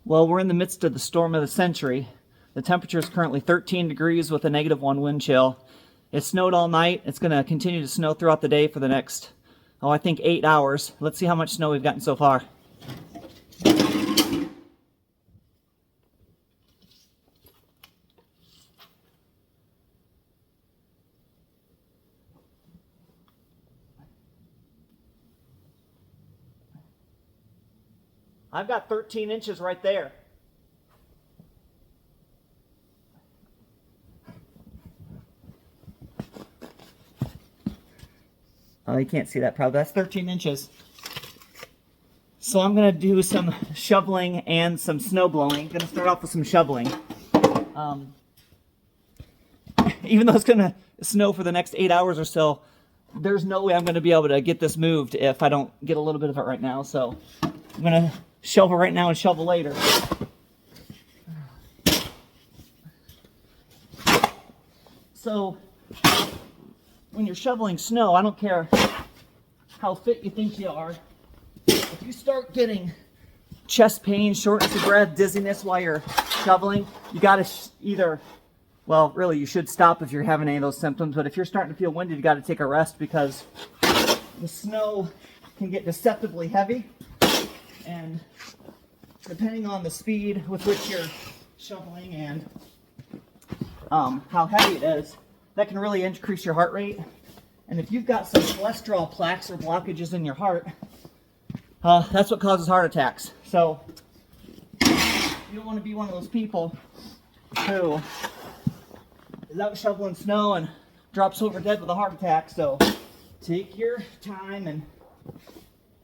Well, we're in the midst of the storm of the century. The temperature is currently 13 degrees with a -1 wind chill. It snowed all night. It's going to continue to snow throughout the day for the next, I think 8 hours. Let's see how much snow we've gotten so far. I've got 13 inches right there. Oh, you can't see that probably. That's 13 inches. So I'm going to do some shoveling and some snow blowing. I'm going to start off with some shoveling. Even though it's going to snow for the next 8 hours or so, there's no way I'm going to be able to get this moved if I don't get a little bit of it right now. So I'm going to shovel right now and shovel later. So when you're shoveling snow, I don't care how fit you think you are. If you start getting chest pain, shortness of breath, dizziness while you're shoveling, you got to either, well, really you should stop if you're having any of those symptoms, but if you're starting to feel winded, you got to take a rest because the snow can get deceptively heavy, and depending on the speed with which you're shoveling and how heavy it is, that can really increase your heart rate. And if you've got some cholesterol plaques or blockages in your heart, that's what causes heart attacks. So you don't want to be one of those people who is out shoveling snow and drops over dead with a heart attack. So take your time and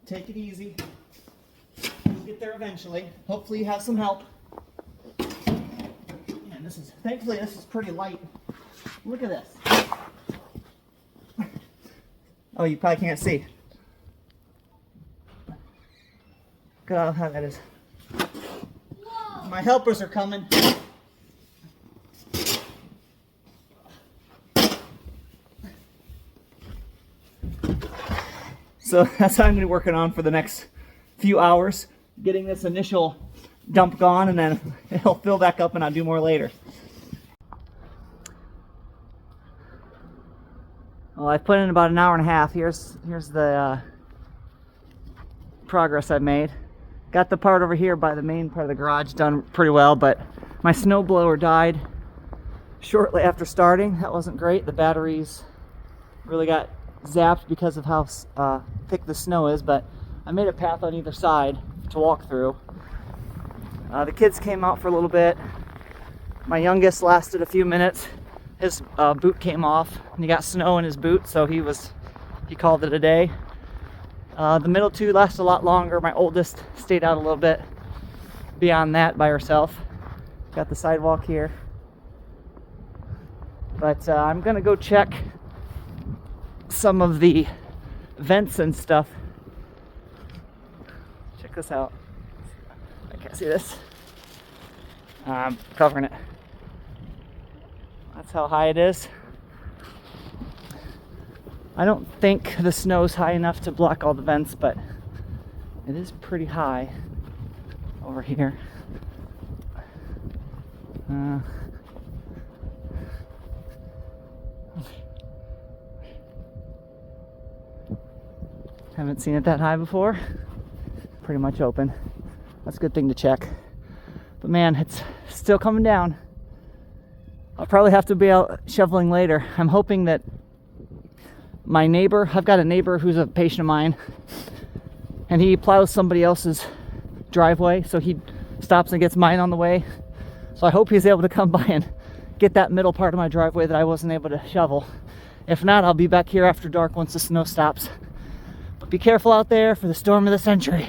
take it easy. You'll get there eventually. Hopefully you have some help. And thankfully this is pretty light. Look at this. Oh, you probably can't see. Look at how that is. Whoa. My helpers are coming. So that's what I'm going to be working on for the next few hours, getting this initial dump gone, and then it'll fill back up and I'll do more later. Well, I've put in about an hour and a half. Here's the progress I've made. Got the part over here by the main part of the garage done pretty well, but my snow blower died shortly after starting. That wasn't great. The batteries really got zapped because of how thick the snow is, but I made a path on either side to walk through. The kids came out for a little bit. My youngest lasted a few minutes. His boot came off and he got snow in his boot, so he called it a day. The middle two lasted a lot longer. My oldest stayed out a little bit beyond that by herself. Got the sidewalk here. But I'm gonna go check some of the vents and stuff. Check this out. I can't see this. I'm covering it. That's how high it is. I don't think the snow's high enough to block all the vents, but it is pretty high over here. Haven't seen it that high before. Pretty much open. That's a good thing to check. But man, it's still coming down. I'll probably have to be out shoveling later. I'm hoping that my neighbor, I've got a neighbor who's a patient of mine, and he plows somebody else's driveway, so he stops and gets mine on the way. So I hope he's able to come by and get that middle part of my driveway that I wasn't able to shovel. If not, I'll be back here after dark once the snow stops. But be careful out there for the storm of the century.